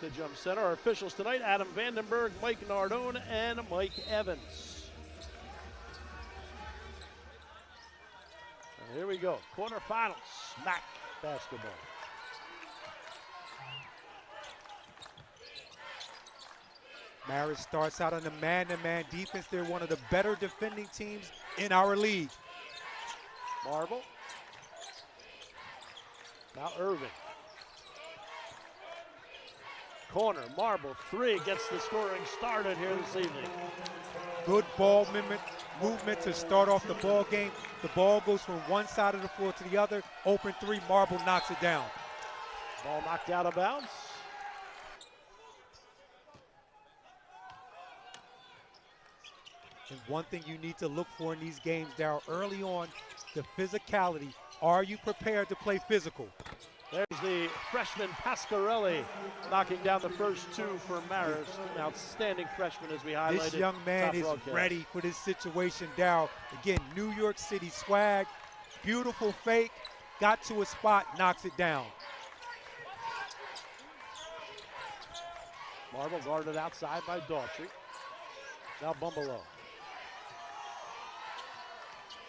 to jump center. Our officials tonight, Adam Vandenberg, Mike Nardone, and Mike Evans. And here we go, quarterfinals, MAC basketball. Marist starts out on the man-to-man defense. They're one of the better defending teams in our league. Marble. Now Irving. Corner, Marble, three, gets the scoring started here this evening. Good ball movement to start off the ball game. The ball goes from one side of the floor to the other. Open three, Marble knocks it down. Ball knocked out of bounds. And one thing you need to look for in these games, Darryl, early on, the physicality. Are you prepared to play physical? There's the freshman Pasquarelli knocking down the first two for Marist. An outstanding freshman, as we highlighted. This young man is ready for this situation, Darryl. Again, New York City swag, beautiful fake, got to a spot, knocks it down. Marble guarded outside by Daughtry. Now Bumbelow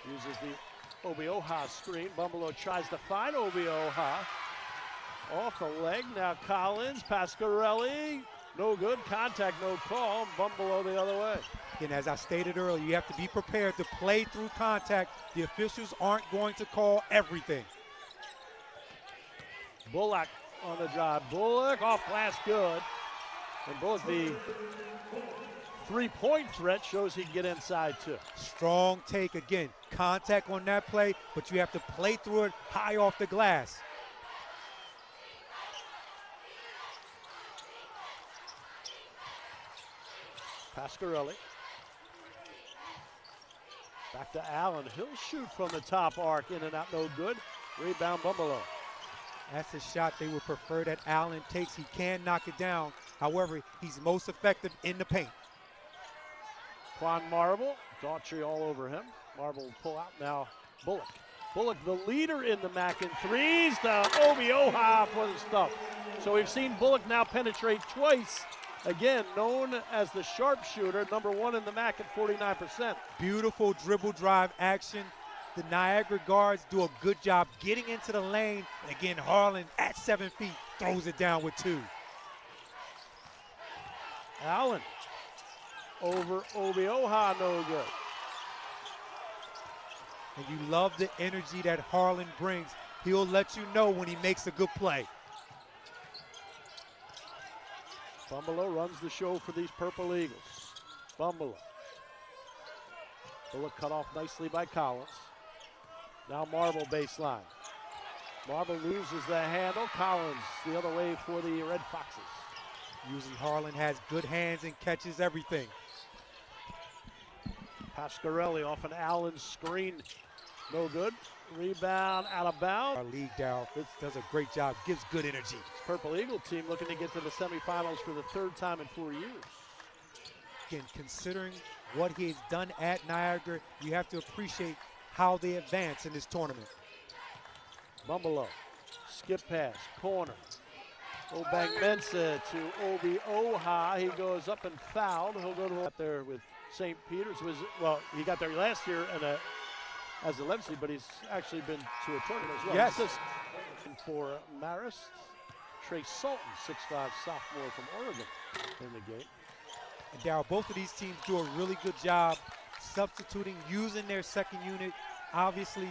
uses the Obeng-Mensah screen. Bumbelow tries to find Obeng-Mensah. Off the leg, now Collins, Pasquarelli, no good, contact, no call, Bumbelow the other way. And as I stated earlier, you have to be prepared to play through contact. The officials aren't going to call everything. Bullock on the drive, Bullock off glass, good. And Bullock, the three-point threat, shows he can get inside too. Strong take again, contact on that play, but you have to play through it high off the glass. Pasquarelli. Back to Allen. He'll shoot from the top arc, in and out, no good. Rebound, Bumbelow. That's a shot they would prefer that Allen takes. He can knock it down. However, he's most effective in the paint. Quan Marble, Daughtry all over him. Marble will pull out now. Bullock. Bullock, the leader in the MAC in threes. To Obeng-Mensah for the stuff. So we've seen Bullock now penetrate twice. Again, known as the sharpshooter, number one in the MAC at 49%. Beautiful dribble drive action. The Niagara guards do a good job getting into the lane. And again, Harlan at 7 feet throws it down with two. Allen over Obeng-Mensah, no good. And you love the energy that Harlan brings. He'll let you know when he makes a good play. Bumbelow runs the show for these Purple Eagles. Bumbelow. Bullock cut off nicely by Collins. Now Marble baseline. Marble loses the handle. Collins the other way for the Red Foxes. Usually Harlan has good hands and catches everything. Pasquarelli off an Allen screen. No good. Rebound out of bounds. Our league, Darryl, does a great job, gives good energy. Purple Eagle team looking to get to the semifinals for the third time in 4 years. Again, considering what he's done at Niagara, you have to appreciate how they advance in this tournament. Bumbelow, skip pass, corner. Obeng-Mensah to Obeng-Mensah. He goes up and fouled. He'll go to up there with St. Peter's. Well, he got there last year and as a 11th seed, but he's actually been to a tournament as well. Yes. For Marist, Trey Sultan, 6'5" sophomore from Oregon in the game. And Darryl, both of these teams do a really good job substituting, using their second unit. Obviously,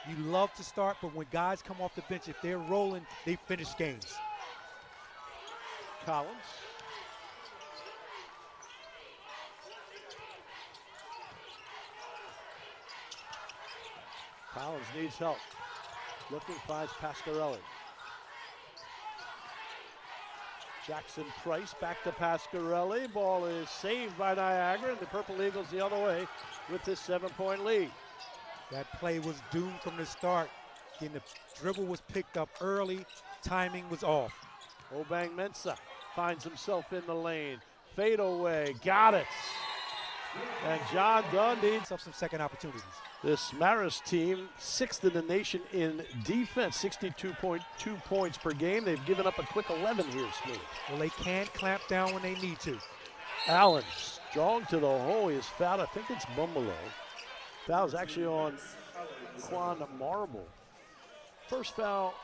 you love to start, but when guys come off the bench, if they're rolling, they finish games. Collins. Collins needs help. Looking, finds Pasquarelli. Jackson Price back to Pasquarelli. Ball is saved by Niagara, and the Purple Eagles the other way with this 7-point lead. That play was doomed from the start. Again, the dribble was picked up early. Timing was off. Obeng-Mensah finds himself in the lane. Fade away. Got it. And John Dunn needs Some second opportunities. this Marist team, 6th in the nation in defense, 62.2 points per game. They've given up a quick 11 here, Smooth. Well, they can't clamp down when they need to. Allen, strong to the hole. He is fouled. I think it's Bumalo. Foul's actually on Quan Marble. First foul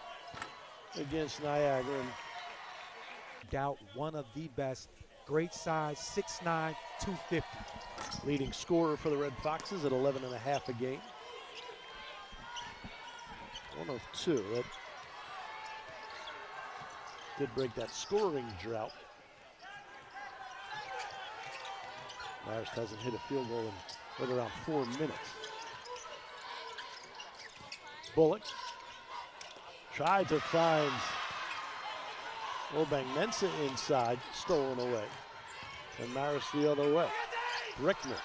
against Niagara. And Doubt one of the best. Great size, 6'9", 250. leading scorer for the Red Foxes at 11.5 a game. 1 of 2. That did break that scoring drought. Marist hasn't hit a field goal in right around 4 minutes. Bullock tried to find Obeng-Mensah inside, stolen away. And Marist the other way. Brickner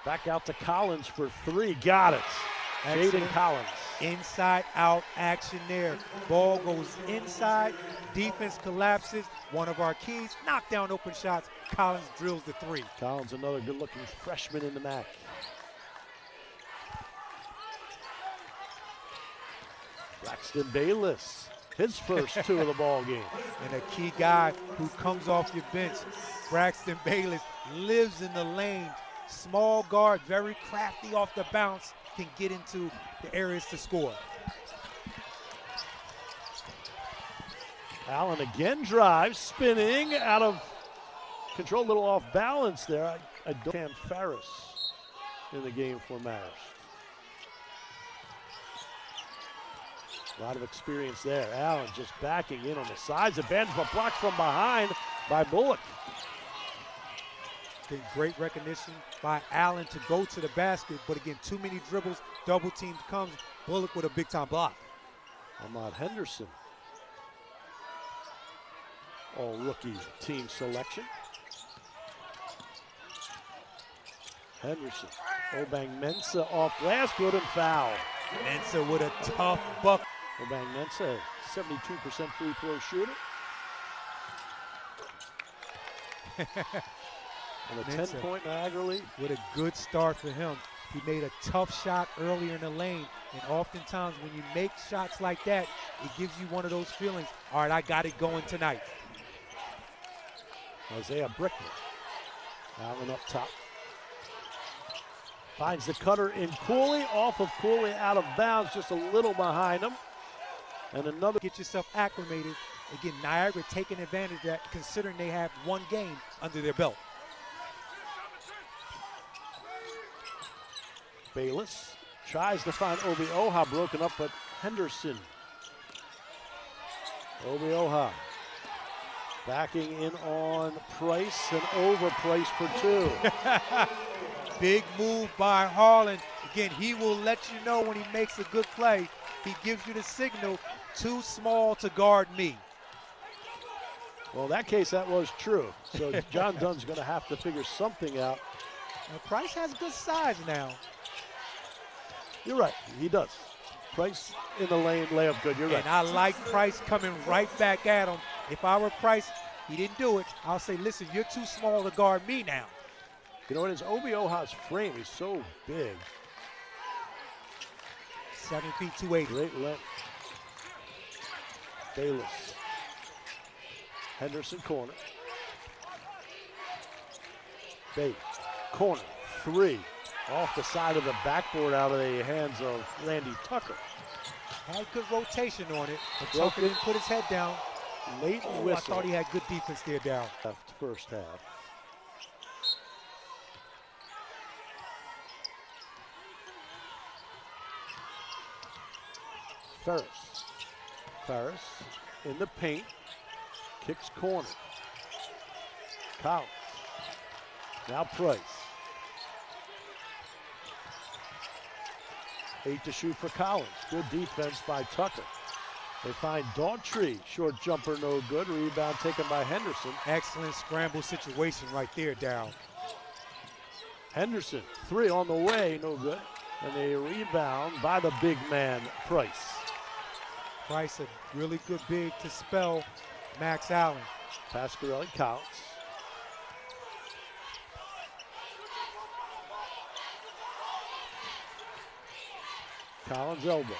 back out to Collins for 3. Got it. Jaden Collins. Inside out action there. Ball goes inside. Defense collapses. One of our keys. Knock down open shots. Collins drills the 3. Collins, another good looking freshman in the MAC. Braxton Bayless, his first 2 of the ball game. And a key guy who comes off your bench, Braxton Bayless, lives in the lane. Small guard, very crafty off the bounce, can get into the areas to score. Allen again drives, spinning, out of control, a little off balance there. I don't Cam Ferris in the game for Marist. A lot of experience there. Allen just backing in on the sides, advantage, but blocked from behind by Bullock. Great recognition by Allen to go to the basket, but again, too many dribbles, double team comes, Bullock with a big time block. Ahmad Henderson, all rookie team selection. Henderson, Obeng-Mensah off glass, good and foul. Mensah with a tough buck. Obeng-Mensah, 72% free throw shooter. And a 10-point Niagara lead. With a good start for him. He made a tough shot earlier in the lane, and oftentimes when you make shots like that, it gives you one of those feelings, all right, I got it going tonight. Isaiah Brickner, Allen up top. Finds the cutter in Cooley, off of Cooley, out of bounds, just a little behind him. And another. Get yourself acclimated. Again, Niagara taking advantage of that, considering they have 1 game under their belt. Bayless tries to find Obi-Oha, broken up, but Henderson. Obi-Oha backing in on Price and over Price for 2. Big move by Harlan. Again, he will let you know when he makes a good play. He gives you the signal, too small to guard me. Well, in that case, that was true. So John Dunn's going to have to figure something out. Now, Price has good size now. You're right, he does. Price in the lane, layup good, you're right. And I like Price coming right back at him. If I were Price, he didn't do it. I'll say, listen, you're too small to guard me now. You know what, his Obi-Oha's frame is so big. 7 feet, 280. Great length. Bayless. Henderson corner. Bates, corner, 3. Off the side of the backboard, out of the hands of Randy Tucker. Had good rotation on it, but Tucker didn't put his head down. Late whistle. I thought he had good defense there, down. First half. Ferris in the paint, kicks corner. Collins, now Price. 8 to shoot for Collins. Good defense by Tucker. They find Daughtry, short jumper, no good. Rebound taken by Henderson. Excellent scramble situation right there, down. Henderson, 3 on the way, no good. And a rebound by the big man, Price. Price, a really good big to spell Max Allen. Pasquarelli, Collins. Collins' elbow.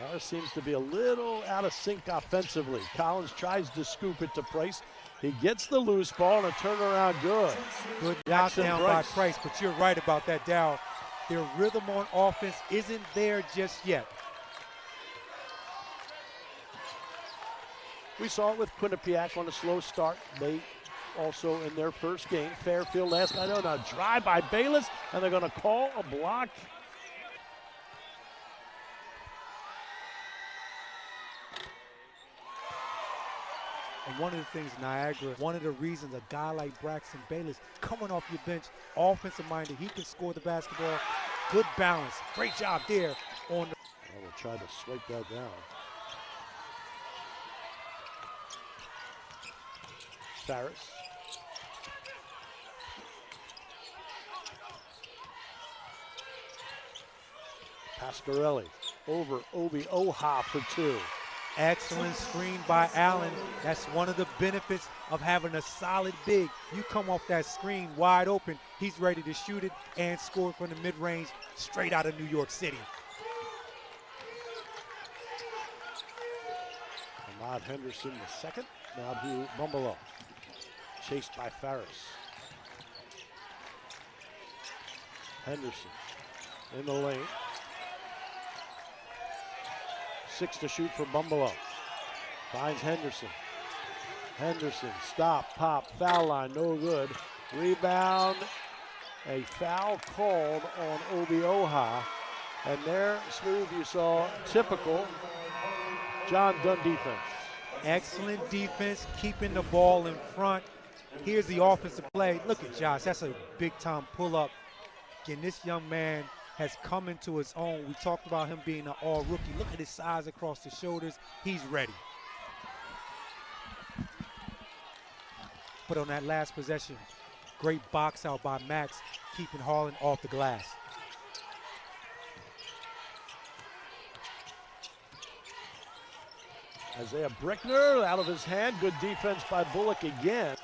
Marist seems to be a little out of sync offensively. Collins tries to scoop it to Price. He gets the loose ball and a turnaround good. Good Jackson knockdown by Price, but you're right about that, Dow. Their rhythm on offense isn't there just yet. We saw it with Quinnipiac on a slow start. They also in their first game, Fairfield last night on a drive by Bayless, and they're going to call a block. And one of the things, Niagara, one of the reasons a guy like Braxton Bayless coming off your bench, offensive minded, he can score the basketball. Good balance. Great job there on the. Oh, we'll try to swipe that down. Farris. Pasquarelli over Obi-Oha for two. Excellent screen by Allen. That's one of the benefits of having a solid big. You come off that screen wide open, he's ready to shoot it and score from the mid-range straight out of New York City. Ahmad Henderson the second. Now to Bumbelow. Chased by Farris. Henderson in the lane. 6 to shoot for Bumbelow. Finds Henderson. Henderson, stop, pop, foul line, no good. Rebound, a foul called on Obi-Oha. And there, Smooth, you saw typical John Dunn defense. Excellent defense, keeping the ball in front. Here's the offensive play. Look at Josh, that's a big-time pull-up. Again, this young man has come into his own. We talked about him being an all-rookie. Look at his size across the shoulders. He's ready. But on that last possession, great box out by Max, keeping Harlan off the glass. Isaiah Brickner out of his hand. Good defense by Bullock again.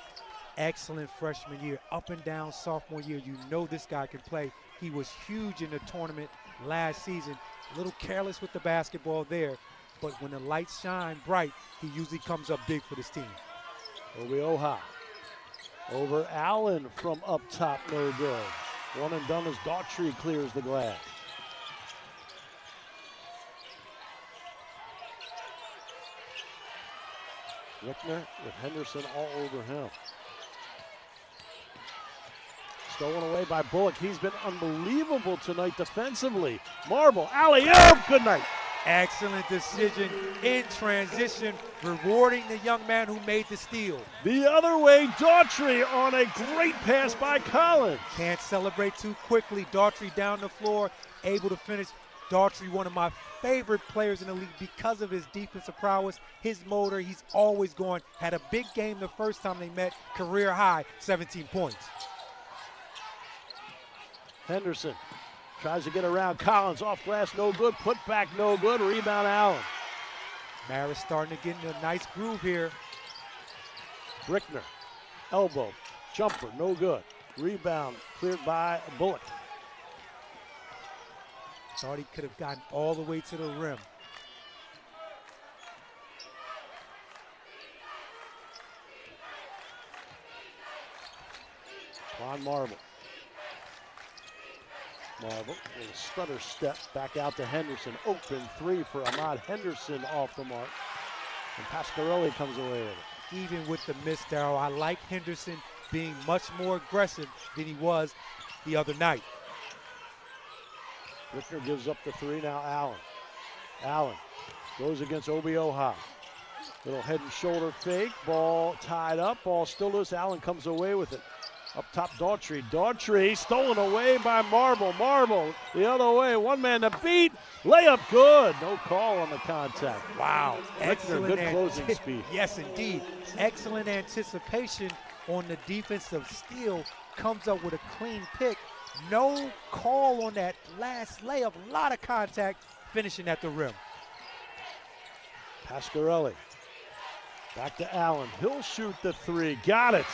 Excellent freshman year, up and down sophomore year. You know this guy can play. He was huge in the tournament last season. A little careless with the basketball there, but when the lights shine bright, he usually comes up big for this team. Obi-Oha over Allen from up top, no good. One and done as Daughtry clears the glass. Rickner with Henderson all over him. Stolen away by Bullock. He's been unbelievable tonight defensively. Marble, alley-oop, good night. Excellent decision in transition, rewarding the young man who made the steal. The other way, Daughtry on a great pass by Collins. Can't celebrate too quickly. Daughtry down the floor, able to finish. Daughtry, one of my favorite players in the league because of his defensive prowess, his motor. He's always going. Had a big game the first time they met, career high, 17 points. Henderson tries to get around Collins, off glass, no good, put back, no good, rebound Allen. Marist starting to get in a nice groove here. Brickner, elbow, jumper, no good. Rebound cleared by Bullock. Thought he could have gotten all the way to the rim. Quan Marble. Marble with a stutter step back out to Henderson. Open three for Ahmad Henderson off the mark. And Pasquarelli comes away with it. Even with the miss, Darryl, I like Henderson being much more aggressive than he was the other night. Rickner gives up the three, now Allen. Allen goes against Obi-Oha. Little head and shoulder fake, ball tied up, ball still loose. Allen comes away with it. Up top, Daughtry. Daughtry stolen away by Marble. Marble the other way, one man to beat. Layup good. No call on the contact. Wow. Rickner, good closing speed. Yes, indeed. Excellent anticipation on the defensive steal. Comes up with a clean pick. No call on that last layup. A lot of contact, finishing at the rim. Pasquarelli. Back to Allen. He'll shoot the three. Got it.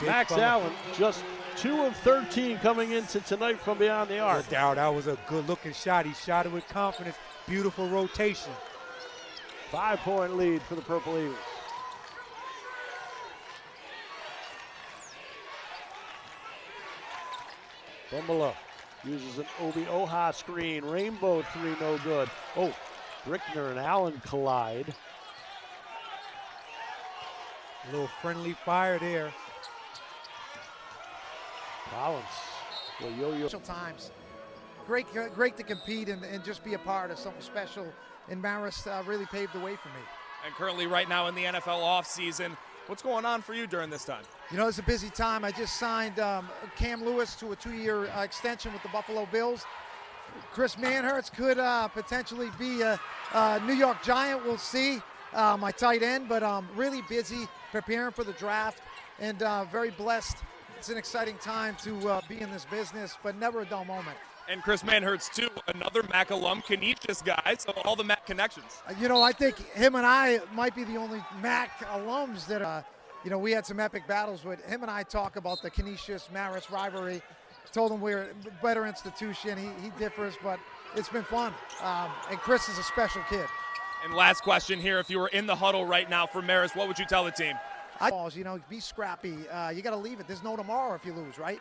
Max Allen just 2 of 13 coming into tonight from beyond the arc. No doubt, that was a good-looking shot. He shot it with confidence. Beautiful rotation. 5-point lead for the Purple Eagles. Bumble uses an Obi-Oha screen. Rainbow three, no good. Oh, Brickner and Allen collide. A little friendly fire there. Collins will yo-yo. Special times. Great to compete and just be a part of something special. And Marist really paved the way for me. And currently right now in the NFL offseason, what's going on for you during this time? You know, it's a busy time. I just signed Cam Lewis to a 2-year extension with the Buffalo Bills. Chris Manhertz could potentially be a New York Giant. We'll see. My tight end, but really busy preparing for the draft and very blessed. It's an exciting time to be in this business, but never a dull moment. And Chris Manhertz, too, another MAC alum, Canisius guy, so all the MAC connections. You know, I think him and I might be the only MAC alums that, you know, we had some epic battles with. Him and I talk about the Canisius-Marist rivalry. Told him we're a better institution. He differs, but it's been fun. And Chris is a special kid. And last question here, if you were in the huddle right now for Marist, what would you tell the team? You know, be scrappy. You got to leave it. There's no tomorrow if you lose, right?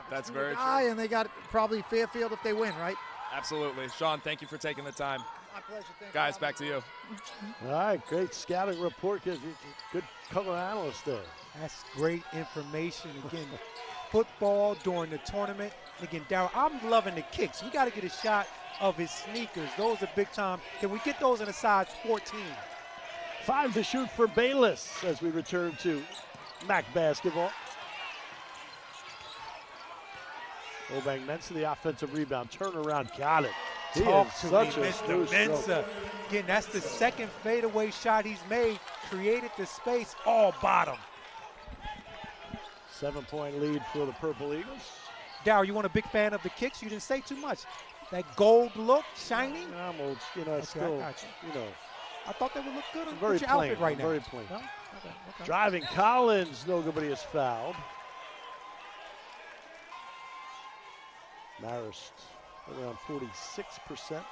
That's very true. And they got probably Fairfield if they win, right? Absolutely. Sean, thank you for taking the time. My pleasure. Guys, back to you. All right, great scouting report. Good color analyst there. That's great information. Again, football during the tournament. Again, Darryl, I'm loving the kicks. We got to get a shot of his sneakers. Those are big time. Can we get those in a size 14? 5 to shoot for Bayless as we return to MAC basketball. Obeng-Mensah, the offensive rebound. Turnaround, got it. He Talk is to such me, a Mr. smooth stroke. Mensah. Again, that's the second fadeaway shot he's made. Created the space, all bottom. 7-point lead for the Purple Eagles. Darryl, you weren't a big fan of the kicks? You didn't say too much. That gold look, shiny? I'm old, you know, it's Okay, still, I got you know, I thought they would look good on very your plain, outfit right now. very plain. No? Okay. Driving Collins, nobody is fouled. Marist around 46%.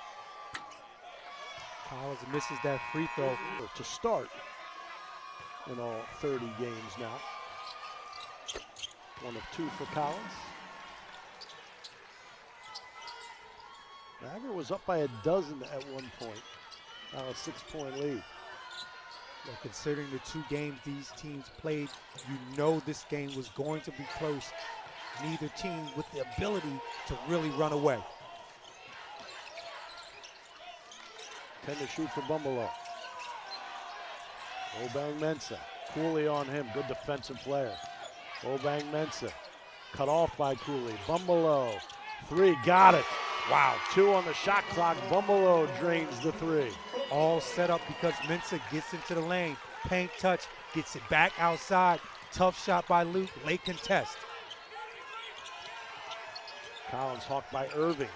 Collins misses that free throw. To start in all 30 games now. 1 of 2 for Collins. Niagara was up by a dozen at one point. Now a 6-point lead. Well, considering the 2 games these teams played, you know this game was going to be close. Neither team with the ability to really run away. 10 to shoot for Bumbelow. Obeng-Mensah, Cooley on him, good defensive player. Obeng-Mensah, cut off by Cooley. Bumbelow, 3, got it. Wow, 2 on the shot clock. Bumbelow drains the 3. All set up because Mensah gets into the lane. Paint touch, gets it back outside. Tough shot by Luke, late contest. Collins hawked by Irving.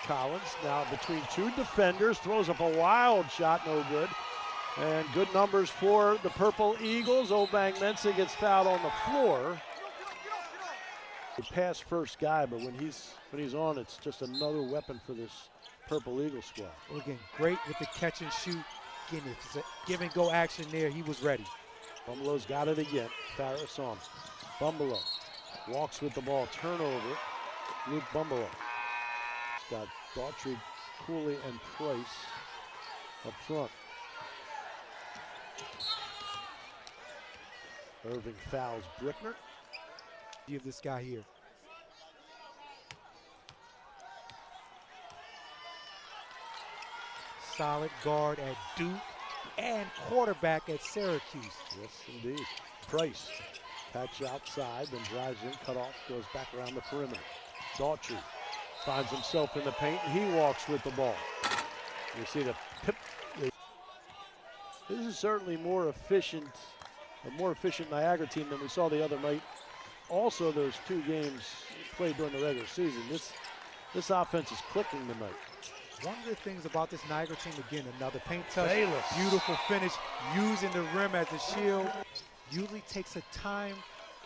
Collins now between 2 defenders, throws up a wild shot, no good. And good numbers for the Purple Eagles. Obeng-Mensah gets fouled on the floor. A pass first guy, but when he's on, it's just another weapon for this Purple Eagle squad. Well, again, great with the catch and shoot. Again, if it's a give and go action there, he was ready. Bumbelow's got it again. Farris on. Bumbelow walks with the ball. Turnover. Luke Bumbelow. He's got Daughtry, Cooley, and Price up front. Irving fouls Brickner. Of this guy here. Solid guard at Duke and quarterback at Syracuse. Yes, indeed. Price, catch outside, then drives in, cut off, goes back around the perimeter. Daughtry finds himself in the paint, and he walks with the ball. You see the pip. This is certainly a more efficient Niagara team than we saw the other night. Also, those 2 games played during the regular season. This offense is clicking tonight. One of the things about this Niagara team, again, another paint touch, Bayless. beautiful finish, using the rim as a shield. Usually takes a time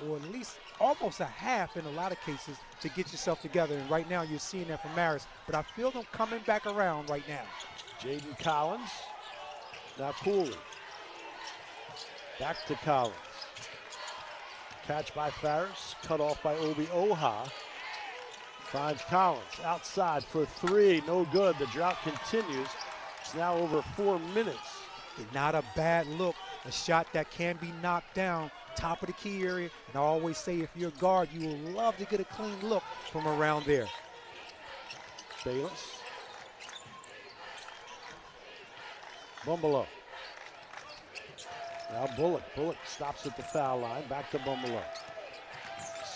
or at least almost a half in a lot of cases to get yourself together. And right now you're seeing that from Marist. But I feel them coming back around right now. Jaden Collins. Now Cooley. Back to Collins. Catch by Farris. Cut off by Obi-Oha. Finds Collins outside for three. No good. The drought continues. It's now over 4 minutes. Not a bad look. A shot that can be knocked down. Top of the key area. And I always say if you're a guard, you will love to get a clean look from around there. Bayless. Bumbelow. Now Bullock. Bullock stops at the foul line. Back to Bumbelow.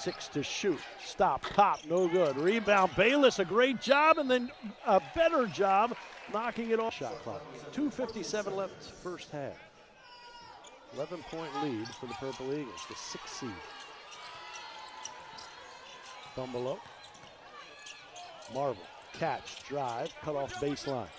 6 to shoot. Stop. Pop. No good. Rebound. Bayless. A great job and then a better job knocking it off. Shot clock. 2:57 left first half. 11-point lead for the Purple Eagles. The 6th seed. Bumbelow. Marble. Catch. Drive. Cut off baseline.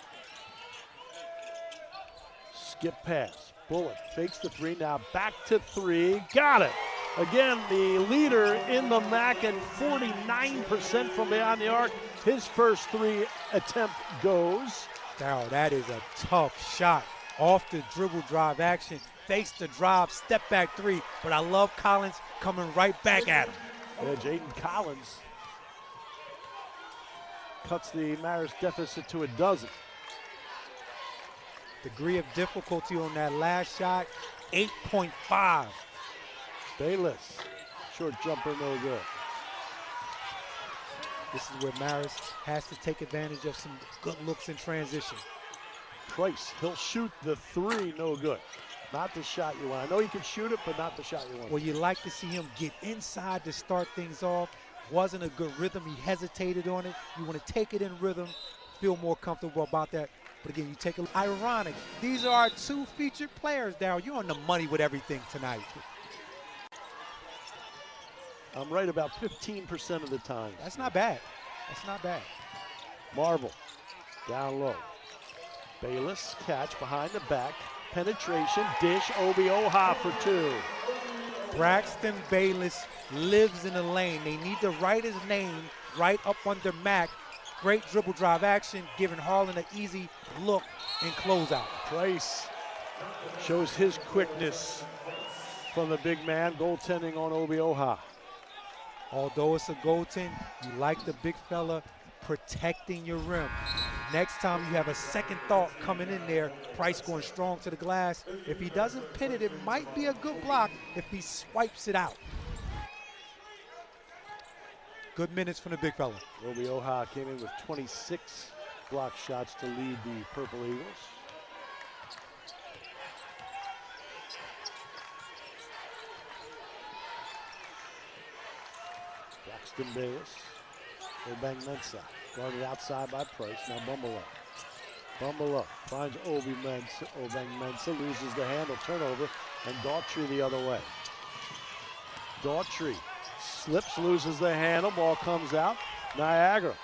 Skip pass. Bullock fakes the three. Now back to three. Got it. Again, the leader in the MAC at 49% from beyond the arc. His first three attempt goes. Now that is a tough shot. Off the dribble drive action. Fakes the drive, step back three. But I love Collins coming right back at him. Yeah, Jaden Collins cuts the Marist deficit to a dozen. Degree of difficulty on that last shot, 8.5. Bayless, short jumper, no good. This is where Marist has to take advantage of some good looks in transition. Price, he'll shoot the three, no good. Not the shot you want. I know he can shoot it, but not the shot you want. Well, you like to see him get inside to start things off. Wasn't a good rhythm. He hesitated on it. You want to take it in rhythm, feel more comfortable about that. But again, you take a ironic. These are our two featured players, Darryl. You're on the money with everything tonight. I'm right about 15% of the time. That's not bad. That's not bad. Marble, down low. Bayless, catch behind the back. Penetration, dish, Obi-Oha for two. Braxton Bayless lives in the lane. They need to write his name right up under Mac. Great dribble drive action, giving Harlan an easy look and closeout. Price shows his quickness from the big man, goaltending on Obi-Oha. Although it's a goaltend, you like the big fella protecting your rim. Next time you have a second thought coming in there, Price going strong to the glass. If he doesn't pin it, it might be a good block if he swipes it out. Good minutes from the big fella. Obi-Oha came in with 26 block shots to lead the Purple Eagles. Braxton Bayless. Obeng-Mensah. Guarded outside by Price. Now Bumbelow. Bumbelow finds Obeng-Mensah. Loses the handle. Turnover. And Daughtry the other way. Daughtry slips, loses the handle. Ball comes out. Niagara.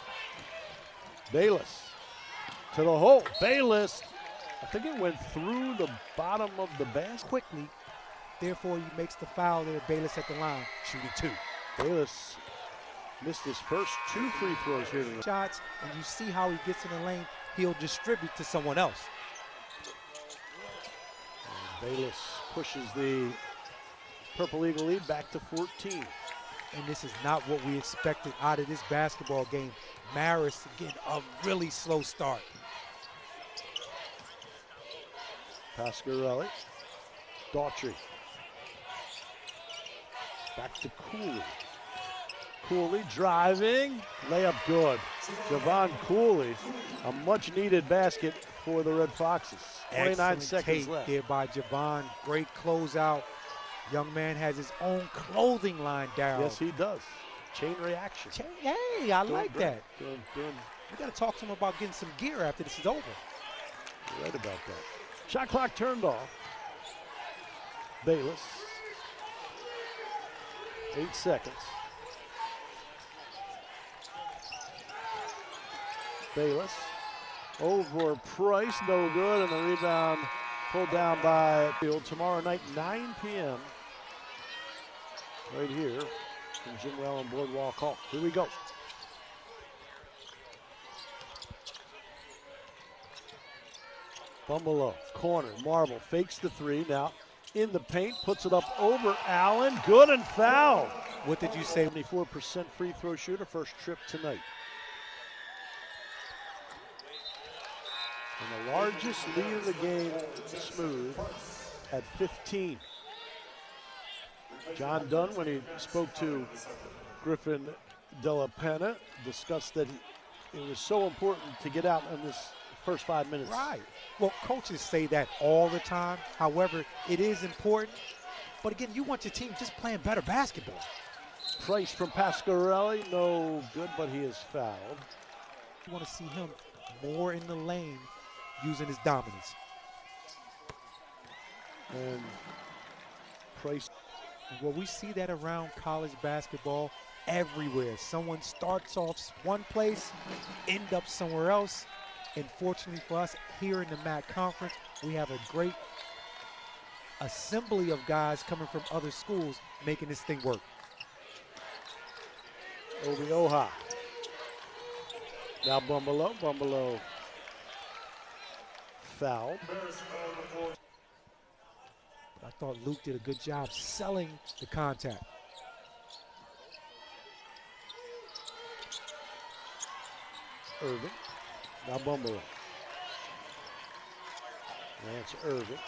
Bayless to the hole. Bayless. I think it went through the bottom of the basket. Quickly, therefore he makes the foul there. Bayless at the line, shooting two. Bayless missed his first 2 free throws here tonight. Shots, and you see how he gets in the lane. He'll distribute to someone else. And Bayless pushes the Purple Eagle lead back to 14. And this is not what we expected out of this basketball game. Marist getting a really slow start. Pasquarelli. Daughtry. Back to Cooley. Cooley driving. Layup good. Javon Cooley. A much needed basket for the Red Foxes. 29 Excellent seconds take left. there by Javon. Great closeout. Young man has his own clothing line, Darryl. Yes, he does. Chain reaction. Hey, I like that. Doing We got to talk to him about getting some gear after this is over. You're right about that. Shot clock turned off. Bayless. 8 seconds. Bayless over Price, no good, and the rebound pulled down by Field. Tomorrow night, 9 p.m. right here from Jimwell and Boardwalk Hall. Here we go. Bumbelow, corner, Marble fakes the three. Now in the paint, puts it up over Allen. Good and foul. What did you say? 74% free throw shooter, first trip tonight. And the largest lead of the game, Smooth, at 15. John Dunn, when he spoke to Griffin Della Penna, discussed that it was so important to get out in this first 5 minutes. Right. Well, coaches say that all the time. However, it is important. But again, you want your team just playing better basketball. Price from Pasquarelli, no good, but he is fouled. You want to see him more in the lane using his dominance. And Price. Well, we see that around college basketball everywhere. Someone starts off one place, end up somewhere else. And fortunately for us, here in the MAC Conference, we have a great assembly of guys coming from other schools making this thing work. Obi-Oha. Now Bumbelow fouled. I thought Luke did a good job selling the contact. Irving. Now Bumbelow. Lance Irving.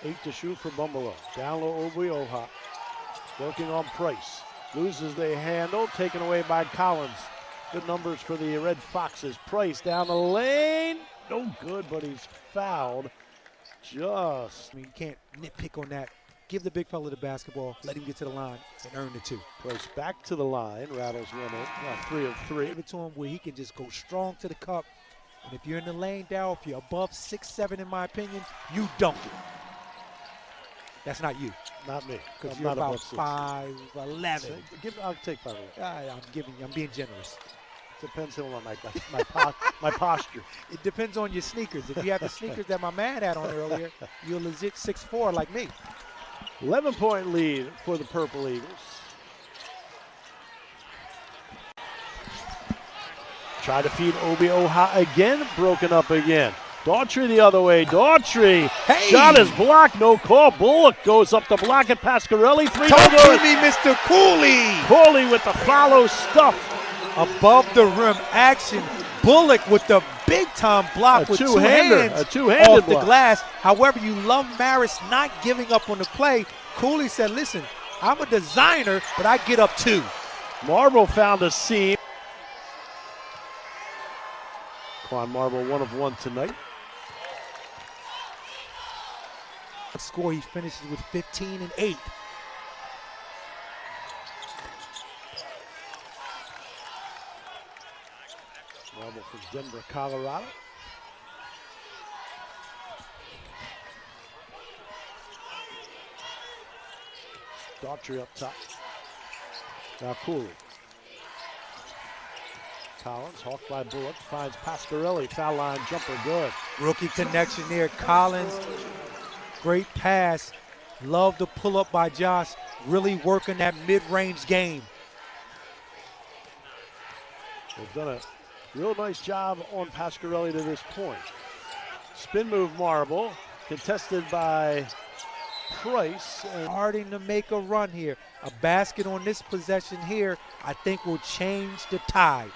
8 to shoot for Bumbelow. Down low Obi-Oha. Working on Price. Loses the handle, taken away by Collins. Good numbers for the Red Foxes. Price down the lane. No good, but he's fouled. I mean, you can't nitpick on that. Give the big fella the basketball, let him get to the line, and earn the 2. Price back to the line, rattles one in. Now 3 of 3. Give it to him where he can just go strong to the cup. And if you're in the lane, Dow, if you're above 6'7", in my opinion, you dunk it. That's not you. Not me. Because I'm you're not about 5'11". I'll take 5'11". I'm being generous. Depends on my posture. It depends on your sneakers. If you have the sneakers that my man had on earlier, you're legit 6'4" like me. 11-point lead for the Purple Eagles. Try to feed Obi-Oha again, broken up again. Daughtry the other way. Daughtry. Shot is blocked, no call. Bullock goes up the block at Pasquarelli. 3 Talk to me, Mr. Cooley. Cooley with the follow stuff. Above the rim action. Bullock with the big-time block with 2 hands a two-handed off the glass. However, you love Marist not giving up on the play. Cooley said, listen, I'm a designer, but I get up 2. Marble found a seam. Quan Marble 1 of 1 tonight. Score, he finishes with 15 and 8. Marble from Denver, Colorado. Daughtry up top. Now Cooley. Collins, hawked by Bullock, finds Pasquarelli. Foul line jumper, good. Rookie connection there. Collins, great pass. Love the pull up by Josh. Really working that mid-range game. They've done a real nice job on Pasquarelli to this point. Spin move Marble, contested by Price. Starting to make a run here. A basket on this possession here, I think will change the tide.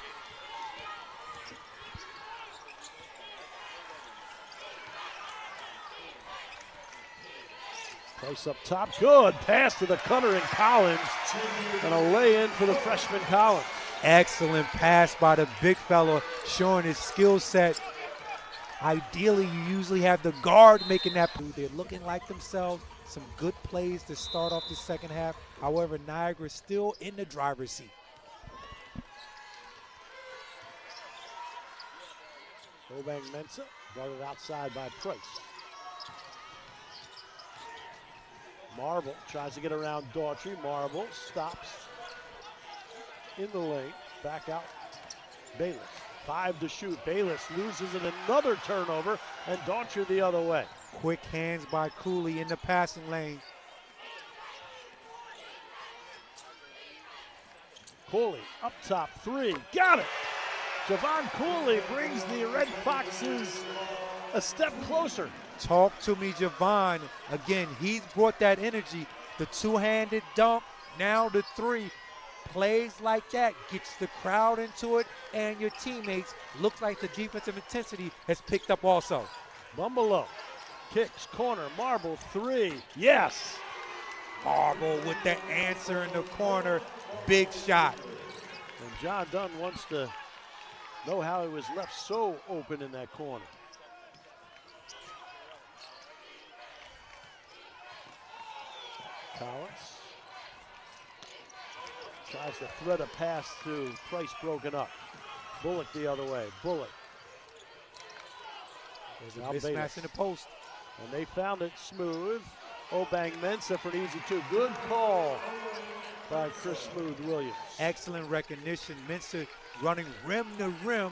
Price up top, good pass to the cutter and Collins, and a lay-in for the freshman Collins. Excellent pass by the big fella, showing his skill set. Ideally, you usually have the guard making that play. They're looking like themselves. Some good plays to start off the second half. However, Niagara still in the driver's seat. Obeng-Mensah brought it outside by Price. Marble tries to get around Daughtry. Marble stops in the lane. Back out. Bayless. 5 to shoot. Bayless loses in another turnover, and Daughtry the other way. Quick hands by Cooley in the passing lane. Cooley up top, three, got it! Javon Cooley brings the Red Foxes a step closer. Talk to me, Javon. Again, he's brought that energy. The two-handed dunk, now the three. Plays like that gets the crowd into it, and your teammates. Looks like the defensive intensity has picked up also. Bumbelow kicks, corner, Marble, three, yes! Marble with the answer in the corner. Big shot. And John Dunn wants to know how he was left so open in that corner. Collins tries to thread a pass through. Price broken up. Bullock the other way. Bullock. There's a Now mismatch Bayless. in the post. And they found it smooth. Obeng-Mensah for an easy two. Good call by Chris Smooth Williams. Excellent recognition. Mensah running rim to rim.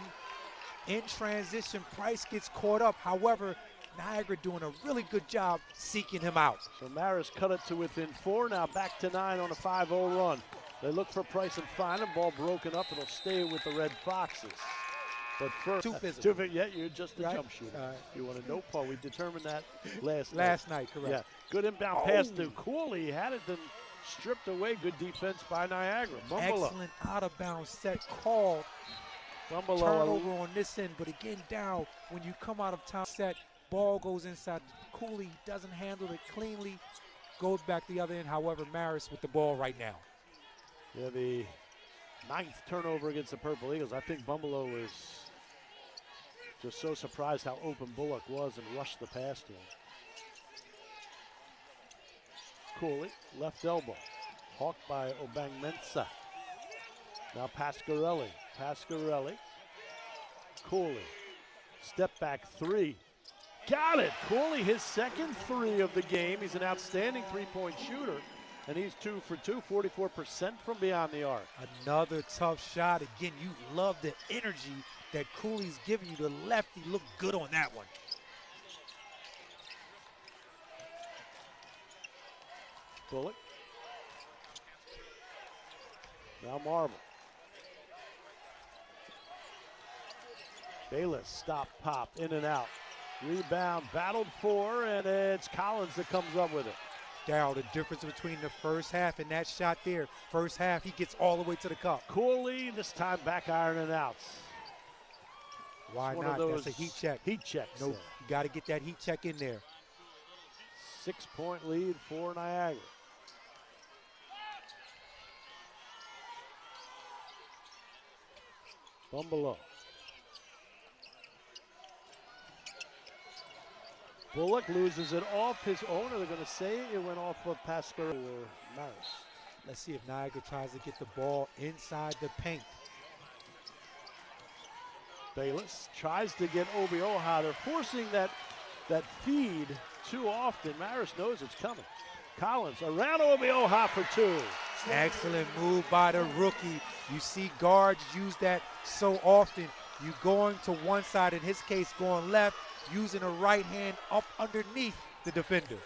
In transition, Price gets caught up. However, Niagara doing a really good job seeking him out. So Marist cut it to within four. Now back to 9 on a 5-0 run. They look for Price and find him. Ball broken up. It'll stay with the Red Foxes. But first, Too physical. yeah, you're just a Right. jump shooter. Right. You want to know, Paul? We determined that last night, correct. Yeah, good inbound pass to Cooley. Had it then stripped away. Good defense by Niagara. Bumbelow. Excellent out-of-bounds set call. Bumbelow. Turnover on this end, but again down when you come out of time set, ball goes inside. Cooley doesn't handle it cleanly, goes back the other end. However, Marist with the ball right now. Yeah, the 9th turnover against the Purple Eagles. I think Bumbelow was just so surprised how open Bullock was and rushed the pass to him. Cooley, left elbow. Hawked by Obeng-Mensah. Now Pasquarelli. Pasquarelli. Cooley. Step back three. Got it! Cooley, his second three of the game. He's an outstanding three-point shooter. And he's 2 for 2, 44% from beyond the arc. Another tough shot. Again, you love the energy that Cooley's giving you. The lefty looked good on that one. Bullock. Now Marble. Bayless, stop, pop, in and out. Rebound, battled for, and it's Collins that comes up with it. Down the difference between the first half and that shot there. First half, he gets all the way to the cup. Cooley, this time back iron and outs. Why One not? of those That's a heat check. Heat checks. Nope. You got to get that heat check in there. 6-point lead for Niagara. Bumbelow. Bullock loses it off his own. Are they going to say it went off of Pascal or Marist? Let's see if Niagara tries to get the ball inside the paint. Bayless tries to get Obeng-Mensah. They're forcing that feed too often. Marist knows it's coming. Collins around Obeng-Mensah for two. Excellent move by the rookie. You see guards use that so often. You going to one side, in his case going left, using a right hand up underneath the defender.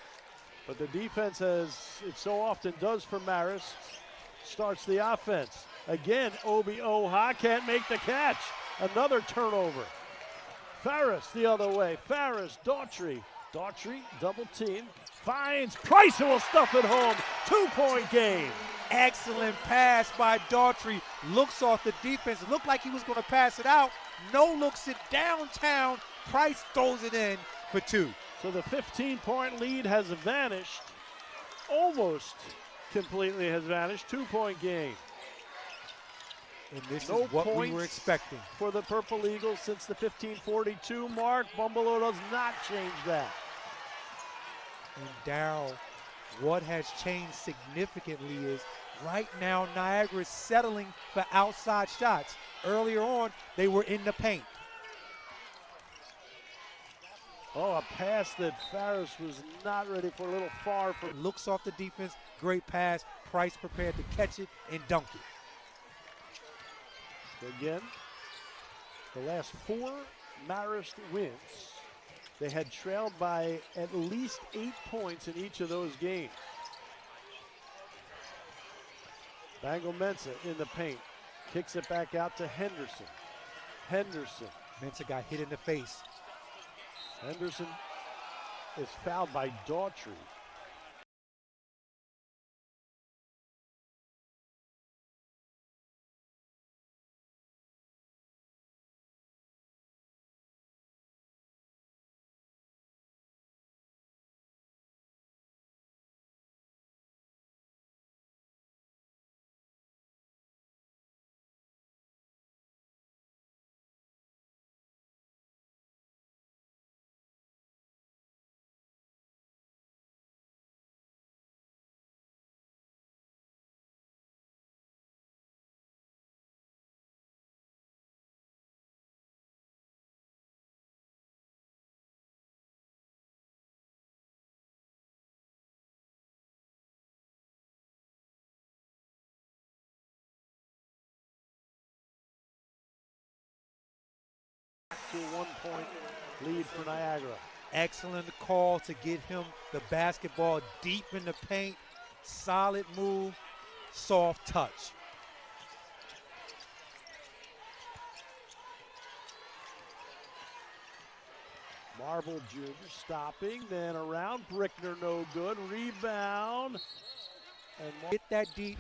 But the defense, as it so often does for Marist, starts the offense. Again, Obeng-Mensah can't make the catch. Another turnover. Farris the other way. Farris, Daughtry. Daughtry, double team. Finds Price, who will stuff it home. 2-point game. Excellent pass by Daughtry. Looks off the defense. Looked like he was going to pass it out. No, looks it downtown. Price throws it in for two. So the 15-point lead has vanished. Almost completely has vanished. 2-point game. And this No is what we points were expecting. for the Purple Eagles since the 15:42 mark. Bumbelow does not change that. And Darryl, what has changed significantly is right now Niagara is settling for outside shots. Earlier on, they were in the paint. Oh, a pass that Farris was not ready for, a little far for. Looks off the defense, great pass. Price prepared to catch it and dunk it. Again, the last 4 Marist wins, they had trailed by at least 8 points in each of those games. Obeng-Mensah in the paint. Kicks it back out to Henderson. Henderson. Mensah got hit in the face. Henderson is fouled by Daughtry. To a 1-point lead for Niagara. Excellent call to get him the basketball deep in the paint. Solid move, soft touch. Marble Jr. stopping, then around Brickner, no good. Rebound. And Hit that deep,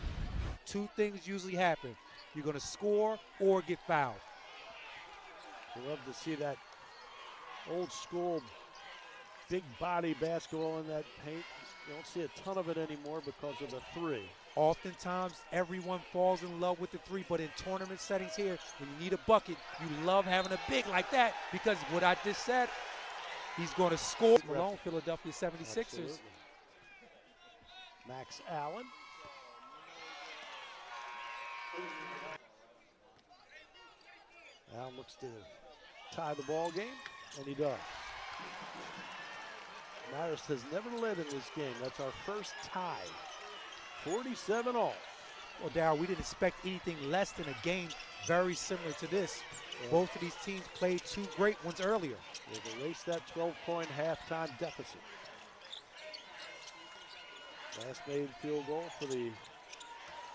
two things usually happen. You're going to score or get fouled. I love to see that old school big body basketball in that paint. You don't see a ton of it anymore because of the three. Oftentimes, everyone falls in love with the three, but in tournament settings here, when you need a bucket, you love having a big like that because what I just said, he's going to score. Malone, Philadelphia 76ers. Absolutely. Max Allen. Allen looks to tie the ball game, and he does. Marist has never led in this game. That's our first tie. 47 all. Well, Darryl, we didn't expect anything less than a game very similar to this. Yeah. Both of these teams played two great ones earlier. They've erased that 12-point halftime deficit. Last made field goal for the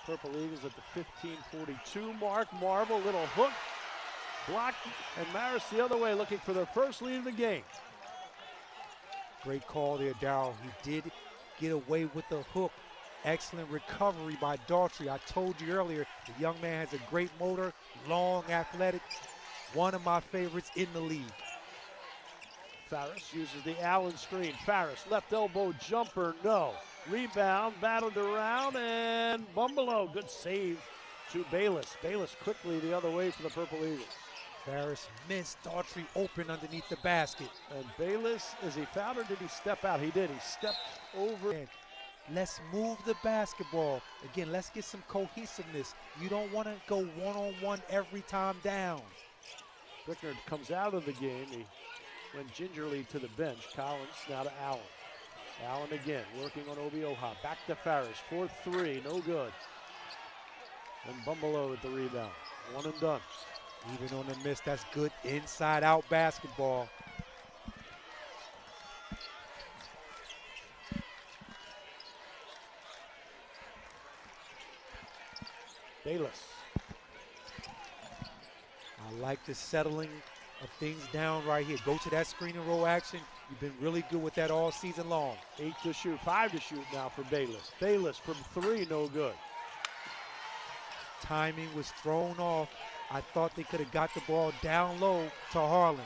Purple Eagles at the 15:42 mark. Marble, little hook, block, and Marist the other way looking for their first lead of the game. Great call there, Darryl. He did get away with the hook. Excellent recovery by Daughtry. I told you earlier, the young man has a great motor, long, athletic. One of my favorites in the league. Farris uses the Allen screen. Farris, left elbow jumper, no. Rebound, battled around, and Bumbelow, good save to Bayless. Bayless quickly the other way for the Purple Eagles. Farris missed Daughtry open underneath the basket. And Bayless, is he fouled or did he step out? He did, he stepped over. And let's move the basketball. Again, let's get some cohesiveness. You don't want to go one-on-one every time down. Brickner comes out of the game. He went gingerly to the bench. Collins now to Allen. Allen again, working on Obeng-Mensah. Back to Farris, 4-3, no good. And Bumbelow with the rebound. One and done. Even on the miss, that's good inside-out basketball. Bayless. I like the settling of things down right here. Go to that screen and roll action. You've been really good with that all season long. 8 to shoot, 5 to shoot now for Bayless. Bayless from 3, no good. Timing was thrown off. I thought they could have got the ball down low to Harlan.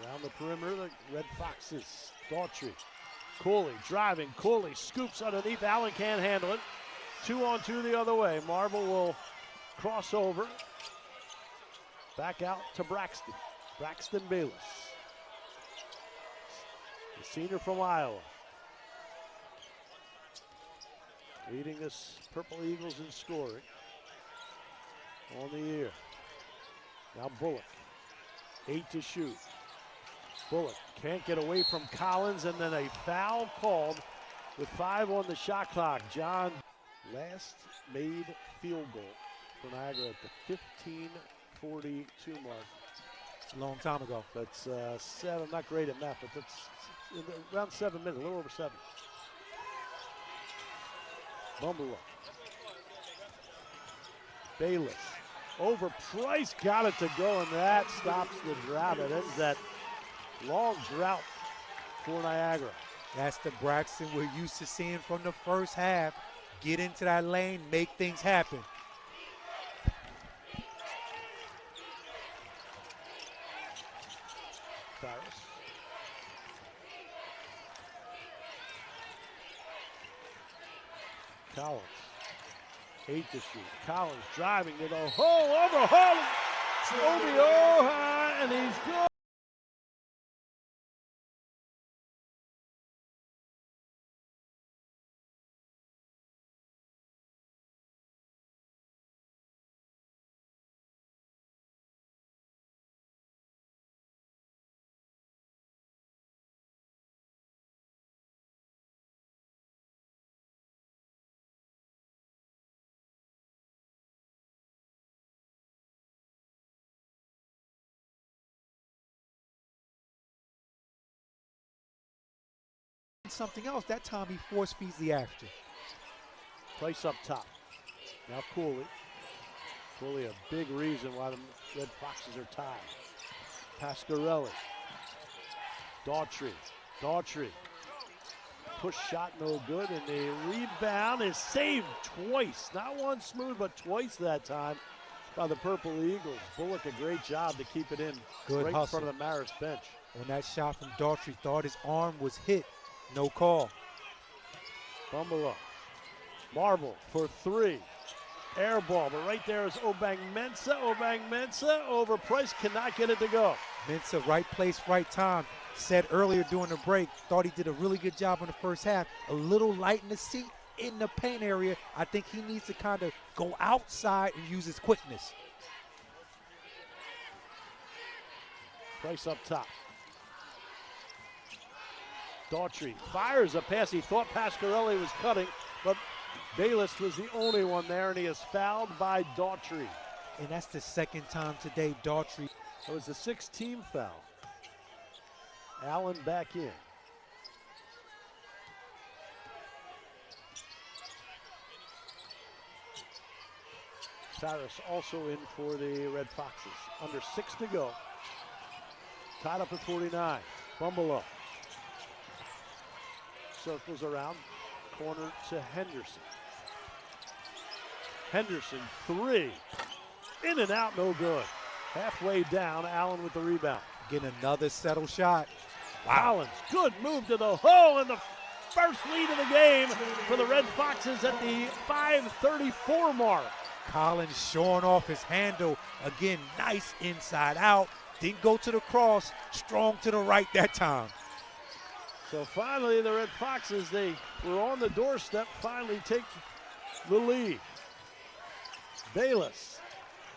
Around the perimeter, the Red Foxes. Daughtry. Cooley driving. Cooley scoops underneath. Allen can't handle it. 2-on-2 the other way. Marble will cross over. Back out to Braxton. Braxton Bayless. The senior from Iowa. Leading this Purple Eagles in scoring on the year. Now Bullock. 8 to shoot. Bullock can't get away from Collins, and then a foul called with 5 on the shot clock. John, last made field goal for Niagara at the 15:42 mark. A long time ago. That's 7. I'm not great at math, but that's around 7 minutes, a little over 7. Bumble up. Bayless. Over Price, got it to go, and that stops the drought. It ends that long drought for Niagara. That's the Braxton we're used to seeing from the first half. Get into that lane, make things happen. Farris. Collins. 8 to shoot. Collins driving to the hole, over hole. Obeng-Mensah, and he's good. Something else, that time he force feeds the action. Price up top. Now Cooley. Cooley, a big reason why the Red Foxes are tied. Pasquarelli. Daughtry. Daughtry. Push shot no good, and the rebound is saved twice. Not once smooth, but twice that time by the Purple Eagles. Bullock, a great job to keep it in. Good right hustle. in front of the Marist bench. On that shot from Daughtry, thought his arm was hit. No call. Bumble up. Marble for 3. Air ball, but right there is Obeng-Mensah. Obeng-Mensah over Price, cannot get it to go. Mensah, right place, right time. Said earlier during the break, thought he did a really good job in the first half. A little light in the seat in the paint area. I think he needs to kind of go outside and use his quickness. Price up top. Daughtry fires a pass. He thought Pasquarelli was cutting, but Bayless was the only one there, and he is fouled by Daughtry. And that's the second time today, Daughtry. It was the 6th team foul. Allen back in. Farris also in for the Red Foxes. Under 6 to go. Tied up at 49. Bumble up. Circles around. Corner to Henderson. Henderson, 3. In and out, no good. Halfway down, Allen with the rebound. Getting another settle shot. Collins, good move to the hole, and the first lead of the game for the Red Foxes at the 5:34 mark. Collins showing off his handle. Again, nice inside out. Didn't go to the cross, strong to the right that time. So finally, the Red Foxes, they were on the doorstep, finally take the lead. Bayless,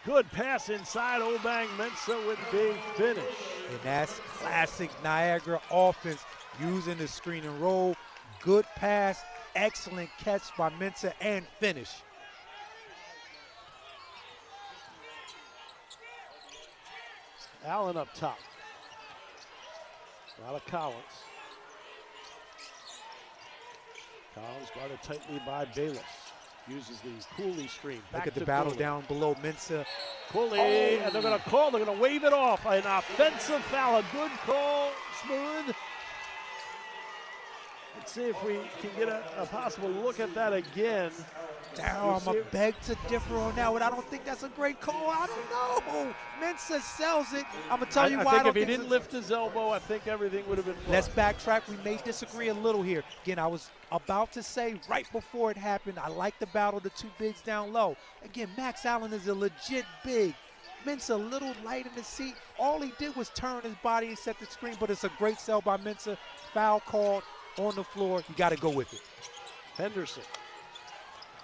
good pass inside. Obeng-Mensah with big finish. And that's classic Niagara offense, using the screen and roll. Good pass, excellent catch by Mensah, and finish. Allen up top. Now to Collins. Collins guarded tightly by Bayless. Uses the Cooley screen. Look at the battle Cooley. down below Mensah. Cooley, and they're going to wave it off. An offensive foul, a good call, smooth. Let's see if we can get a possible look at that again. Now I'm a beg to differ on that one. I don't think that's a great call. I don't know. Mensah sells it. I'm going to tell you why. I think if he didn't lift his elbow, I think everything would have been fine. Let's backtrack. We may disagree a little here. Again, I was about to say right before it happened, I like the battle of the two bigs down low. Again, Max Allen is a legit big. Mensah a little light in the seat. All he did was turn his body and set the screen, but it's a great sell by Mensah. Foul called on the floor. You got to go with it. Henderson.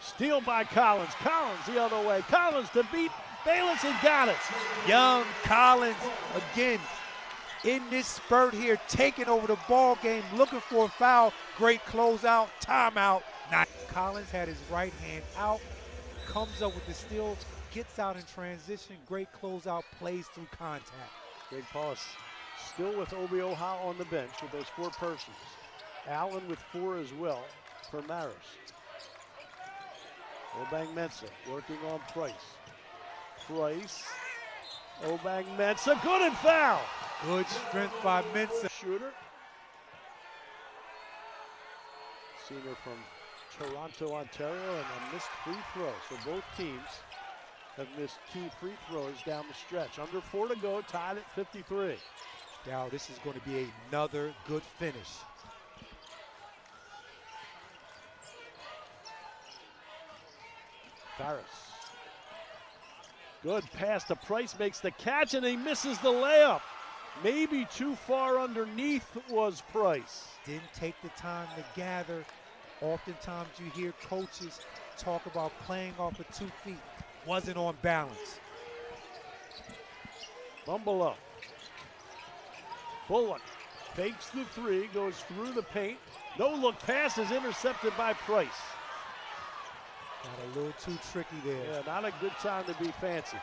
Steal by Collins. Collins the other way. Collins to beat Bayless and got it. Young Collins again in this spurt here, taking over the ball game, looking for a foul. Great closeout, timeout. Collins had his right hand out, comes up with the steal, gets out in transition. Great closeout, plays through contact. Greg Paulus still with Obeng-Mensah on the bench with those 4 persons. Allen with 4 as well for Marist. Obeng-Mensah working on Price. Price. Obeng-Mensah, good and foul. Good strength by Mensah. Shooter. Senior from Toronto, Ontario, and a missed free throw. So both teams have missed key free throws down the stretch. Under 4 to go, tied at 53. Now this is going to be another good finish. Farris. Good pass to Price, makes the catch, and he misses the layup. Maybe too far underneath was Price. Didn't take the time to gather. Oftentimes you hear coaches talk about playing off of 2 feet. Wasn't on balance. Bumble. Bullock fakes the 3, goes through the paint. No look pass is intercepted by Price. Got a little too tricky there. Yeah, not a good time to be fancy.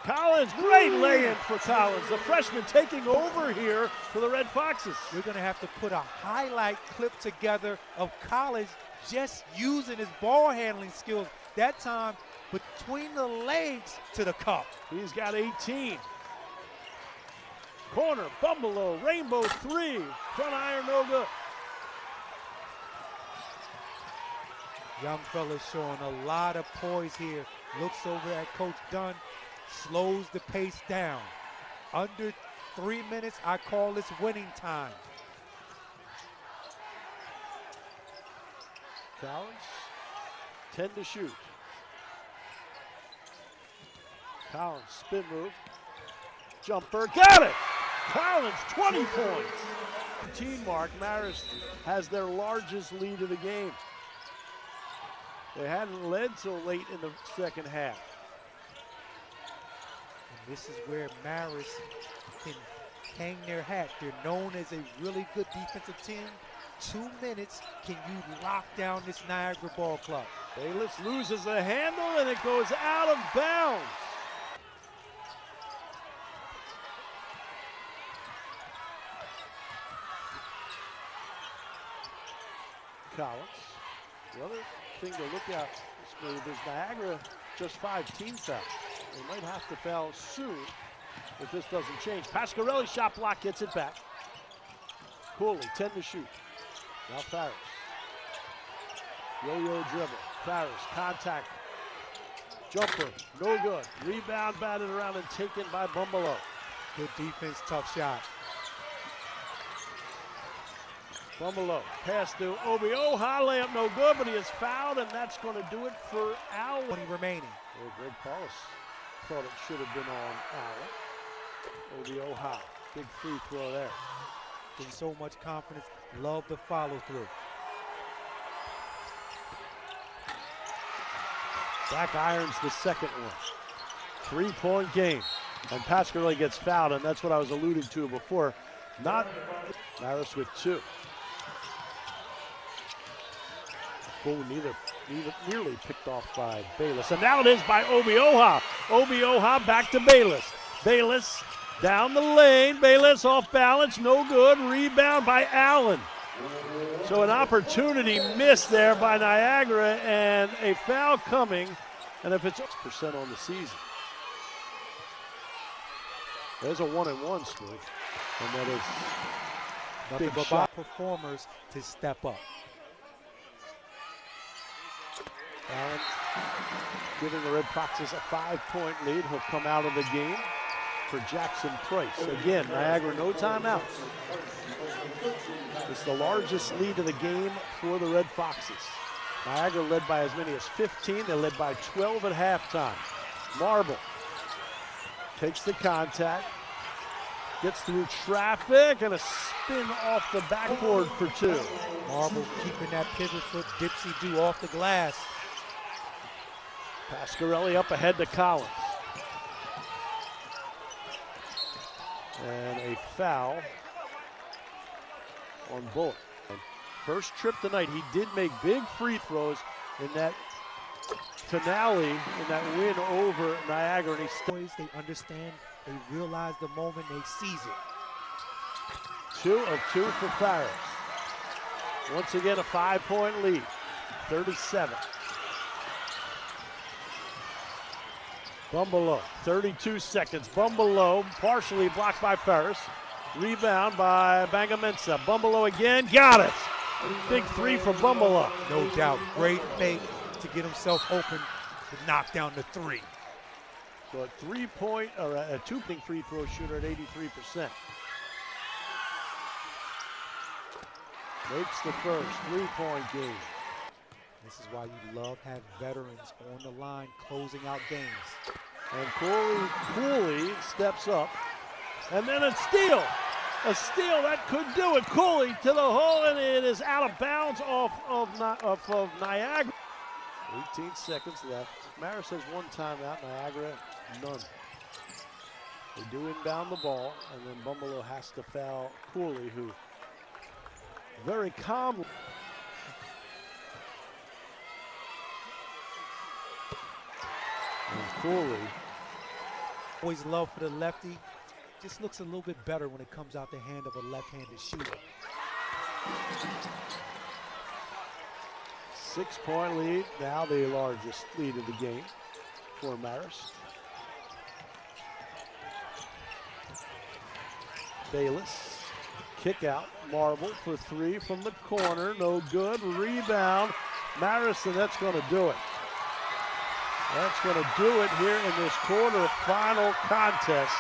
Collins, great lay-in for Collins. The freshman taking over here for the Red Foxes. We're going to have to put a highlight clip together of Collins just using his ball handling skills. That time between the legs to the cup. He's got 18. Corner, Bumble, Rainbow 3. Front iron, no good. Young fella's showing a lot of poise here. Looks over at Coach Dunn, slows the pace down. Under 3 minutes, I call this winning time. Collins, 10 to shoot. Collins, spin move. Jumper, got it! Collins, 20 points. 15 mark, Marist has their largest lead of the game. They hadn't led till late in the second half. And this is where Marist can hang their hat. They're known as a really good defensive team. 2 minutes, can you lock down this Niagara ball club? Bayless loses the handle and it goes out of bounds. Collins. The other thing to look at is Niagara just 5 team fouls. They might have to foul soon if this doesn't change. Pasquarelli shot block, gets it back. Cooley, 10 to shoot. Now Farris. Yo-yo dribble. Farris, contact. Jumper, no good. Rebound batted around and taken by Bumble. Good defense, tough shot. Bumble, pass to Obeng-Mensah, layup no good, but he is fouled, and that's going to do it for Allen. 20 remaining. Well, Greg Paulus thought it should have been on Allen. Obeng-Mensah, big free throw there. With so much confidence, love the follow through. Back irons the second one. 3-point game. And Pasquarelli gets fouled, and that's what I was alluding to before. Not Marist with 2. Oh, nearly picked off by Bayless. And now it is by Obeng-Mensah. Obeng-Mensah back to Bayless. Bayless down the lane. Bayless off balance, no good. Rebound by Allen. So an opportunity missed there by Niagara and a foul coming. And if it's 6% on the season. There's a 1-and-1 Smooth. And that is nothing big but shot. Performers to step up. Allen giving the Red Foxes a 5-point lead. He'll come out of the game for Jackson Price. Again, Niagara no timeouts. It's the largest lead of the game for the Red Foxes. Niagara led by as many as 15. They led by 12 at halftime. Marble takes the contact, gets through traffic, and a spin off the backboard for 2. Marble keeping that pivot foot dipsy-do off the glass. Pasquarelli up ahead to Collins. And a foul on Bullock. First trip tonight, he did make big free throws in that finale in that win over Niagara, and They understand, they realize the moment, they seize it. 2 of 2 for Farris. Once again, a 5-point lead, 37. Bumbelow, 32 seconds. Bumbelow partially blocked by Farris. Rebound by Obeng-Mensah. Bumbelow again, got it. Big 3 for Bumbelow. No doubt, great fake to get himself open to knock down the 3. So a 3-point or a 2-point free throw shooter at 83%. Makes the first 3-point game. This is why you love having veterans on the line closing out games. And Cooley steps up. And then a steal. A steal that could do it. Cooley to the hole, and it is out of bounds off of Niagara. 18 seconds left. Marist has 1 timeout. Niagara, none. They do inbound the ball, and then Bumbelow has to foul Cooley, who very calmly. And Cooley. Always love for the lefty. Just looks a little bit better when it comes out the hand of a left-handed shooter. 6-point lead, now the largest lead of the game for Marist. Bayless, kick out, Marble for 3 from the corner, no good, rebound. Marist, and that's gonna do it. That's gonna do it here in this quarterfinal contest.